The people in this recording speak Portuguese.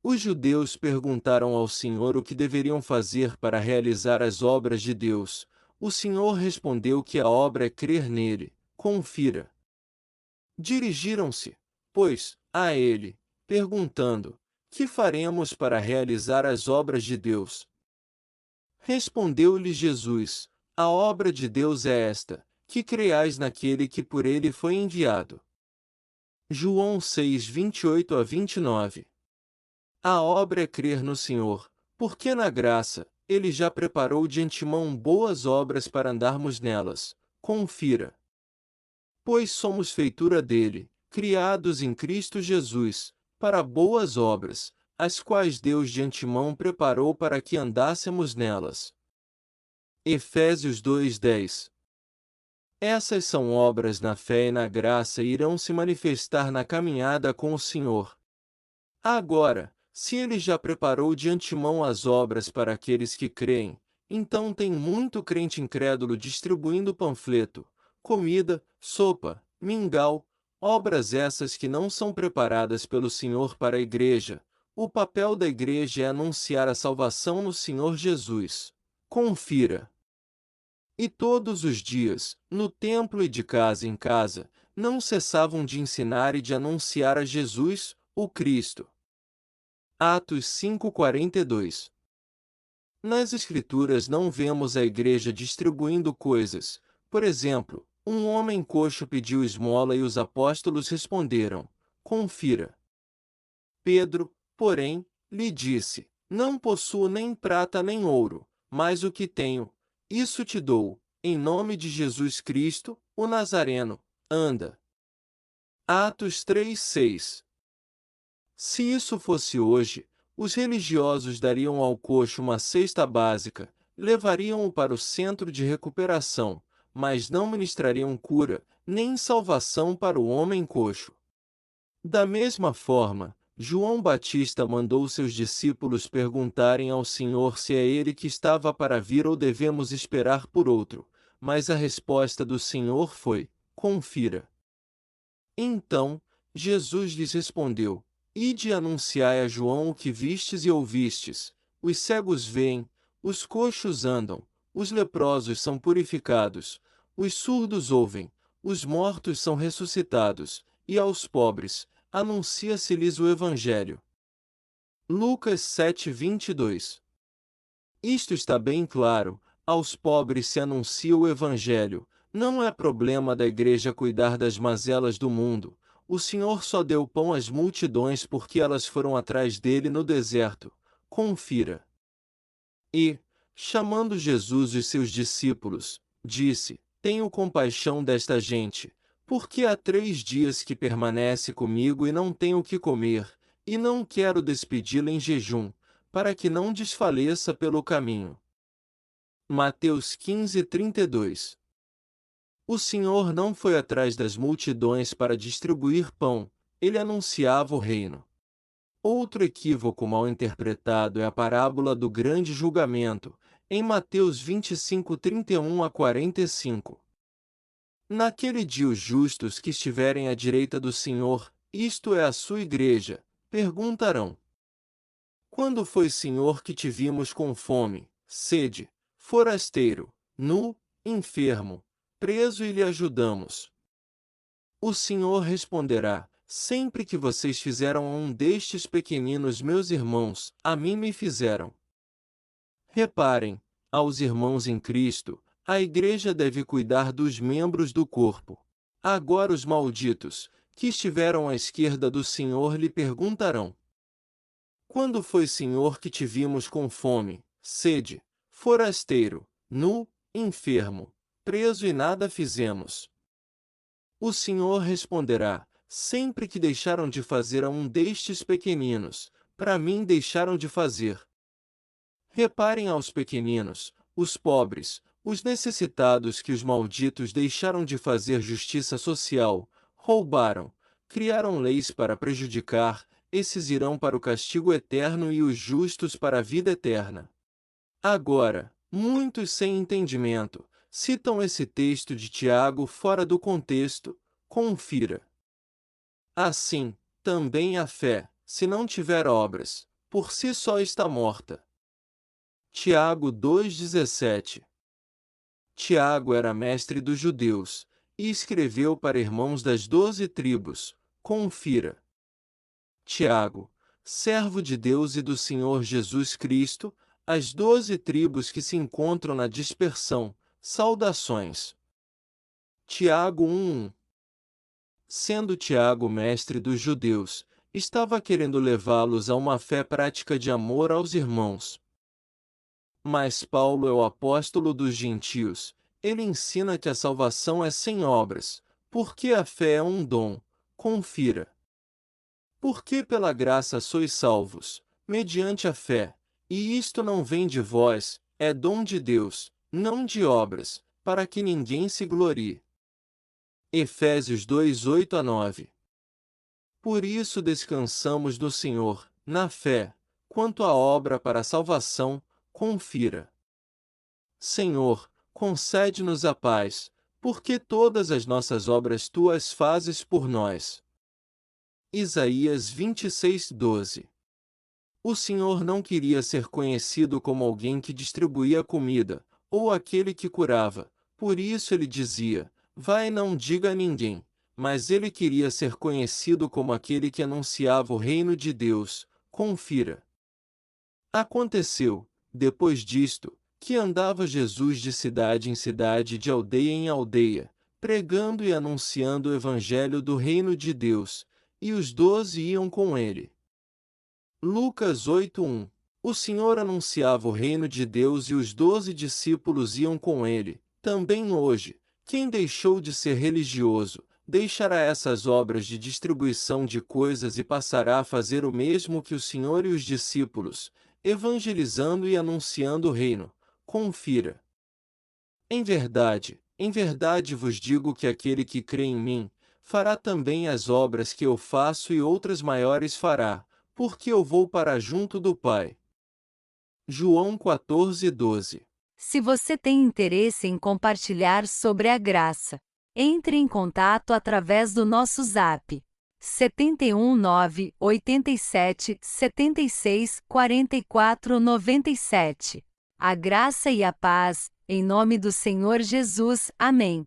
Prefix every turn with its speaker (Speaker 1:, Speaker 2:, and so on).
Speaker 1: Os judeus perguntaram ao Senhor o que deveriam fazer para realizar as obras de Deus. O Senhor respondeu que a obra é crer nele. Confira. Dirigiram-se, pois, a ele, perguntando: Que faremos para realizar as obras de Deus? Respondeu-lhes Jesus: A obra de Deus é esta, que creiais naquele que por ele foi enviado. João 6, 28 a 29. A obra é crer no Senhor, porque na graça, ele já preparou de antemão boas obras para andarmos nelas. Confira. Pois somos feitura dele, criados em Cristo Jesus, para boas obras, as quais Deus de antemão preparou para que andássemos nelas. Efésios 2:10. Essas são obras na fé e na graça e irão se manifestar na caminhada com o Senhor. Agora, se ele já preparou de antemão as obras para aqueles que creem, então tem muito crente incrédulo distribuindo panfleto, comida, sopa, mingau, obras essas que não são preparadas pelo Senhor para a igreja. O papel da igreja é anunciar a salvação no Senhor Jesus. Confira. E todos os dias, no templo e de casa em casa, não cessavam de ensinar e de anunciar a Jesus, o Cristo. Atos 5:42. Nas Escrituras não vemos a igreja distribuindo coisas. Por exemplo, um homem coxo pediu esmola e os apóstolos responderam: Confira. Pedro, porém, lhe disse: Não possuo nem prata nem ouro, mas o que tenho, isso te dou. Em nome de Jesus Cristo, o Nazareno, anda. Atos 3:6. Se isso fosse hoje, os religiosos dariam ao coxo uma cesta básica, levariam-o para o centro de recuperação, mas não ministrariam cura, nem salvação para o homem coxo. Da mesma forma, João Batista mandou seus discípulos perguntarem ao Senhor se é ele que estava para vir ou devemos esperar por outro, mas a resposta do Senhor foi: Confira. Então, Jesus lhes respondeu: Ide e anunciai a João o que vistes e ouvistes: os cegos veem, os coxos andam, os leprosos são purificados, os surdos ouvem, os mortos são ressuscitados, e aos pobres anuncia-se-lhes o Evangelho. Lucas 7:22. Isto está bem claro: aos pobres se anuncia o Evangelho. Não é problema da igreja cuidar das mazelas do mundo. O Senhor só deu pão às multidões porque elas foram atrás dele no deserto. Confira. E, chamando Jesus os seus discípulos, disse: Tenho compaixão desta gente, porque há 3 dias que permanece comigo e não tem o que comer, e não quero despedi-la em jejum, para que não desfaleça pelo caminho. Mateus 15:32. O Senhor não foi atrás das multidões para distribuir pão, ele anunciava o reino. Outro equívoco mal interpretado é a parábola do grande julgamento, em Mateus 25:31 a 45. Naquele dia os justos que estiverem à direita do Senhor, isto é a sua igreja, perguntarão: Quando foi, Senhor, que te vimos com fome, sede, forasteiro, nu, enfermo, preso e lhe ajudamos? O Senhor responderá: Sempre que vocês fizeram a um destes pequeninos meus irmãos, a mim me fizeram. Reparem, aos irmãos em Cristo, a igreja deve cuidar dos membros do corpo. Agora os malditos, que estiveram à esquerda do Senhor, lhe perguntarão: Quando foi, Senhor, que te vimos com fome, sede, forasteiro, nu, enfermo, preso e nada fizemos? O Senhor responderá: Sempre que deixaram de fazer a um destes pequeninos, para mim deixaram de fazer. Reparem aos pequeninos, os pobres, os necessitados que os malditos deixaram de fazer justiça social, roubaram, criaram leis para prejudicar, esses irão para o castigo eterno e os justos para a vida eterna. Agora, muitos sem entendimento, citam esse texto de Tiago fora do contexto. Confira. Assim, também a fé, se não tiver obras, por si só está morta. Tiago 2,17. Tiago era mestre dos judeus, e escreveu para irmãos das 12 tribos. Confira. Tiago, servo de Deus e do Senhor Jesus Cristo, às 12 tribos que se encontram na dispersão, saudações. Tiago 1:1. Sendo Tiago mestre dos judeus, estava querendo levá-los a uma fé prática de amor aos irmãos. Mas Paulo é o apóstolo dos gentios. Ele ensina que a salvação é sem obras, porque a fé é um dom. Confira. Porque pela graça sois salvos, mediante a fé, e isto não vem de vós, é dom de Deus, não de obras, para que ninguém se glorie. Efésios 2:8-9. Por isso descansamos no Senhor, na fé, quanto à obra para a salvação, confira. Senhor, concede-nos a paz, porque todas as nossas obras tu as fazes por nós. Isaías 26:12. O Senhor não queria ser conhecido como alguém que distribuía comida, ou aquele que curava, por isso ele dizia, vai e não diga a ninguém, mas ele queria ser conhecido como aquele que anunciava o reino de Deus, confira. Aconteceu, depois disto, que andava Jesus de cidade em cidade e de aldeia em aldeia, pregando e anunciando o evangelho do reino de Deus, e os 12 iam com ele. Lucas 8:1. O Senhor anunciava o reino de Deus e os 12 discípulos iam com ele. Também hoje, quem deixou de ser religioso, deixará essas obras de distribuição de coisas e passará a fazer o mesmo que o Senhor e os discípulos, evangelizando e anunciando o reino. Confira. Em verdade vos digo que aquele que crê em mim, fará também as obras que eu faço e outras maiores fará, porque eu vou para junto do Pai. João 14:12.
Speaker 2: Se você tem interesse em compartilhar sobre a graça, entre em contato através do nosso Zap 71 987 76 44 97. A graça e a paz, em nome do Senhor Jesus. Amém.